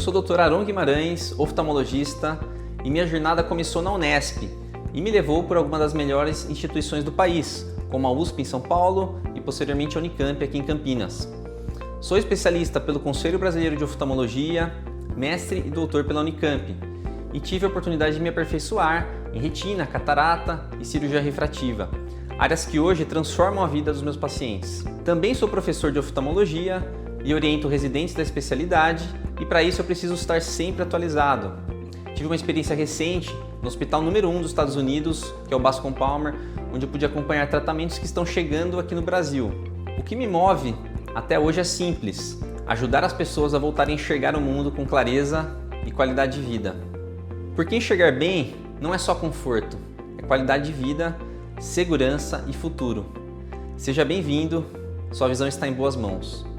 Eu sou o Dr. Aron Guimarães, oftalmologista, e minha jornada começou na Unesp e me levou por algumas das melhores instituições do país, como a USP em São Paulo e posteriormente a Unicamp aqui em Campinas. Sou especialista pelo Conselho Brasileiro de Oftalmologia, mestre e doutor pela Unicamp, e tive a oportunidade de me aperfeiçoar em retina, catarata e cirurgia refrativa, áreas que hoje transformam a vida dos meus pacientes. Também sou professor de oftalmologia e oriento residentes da especialidade, e para isso eu preciso estar sempre atualizado. Tive uma experiência recente no hospital número 1 dos Estados Unidos, que é o Bascom Palmer, onde eu pude acompanhar tratamentos que estão chegando aqui no Brasil. O que me move até hoje é simples: ajudar as pessoas a voltarem a enxergar o mundo com clareza e qualidade de vida. Porque enxergar bem não é só conforto, é qualidade de vida, segurança e futuro. Seja bem-vindo, sua visão está em boas mãos.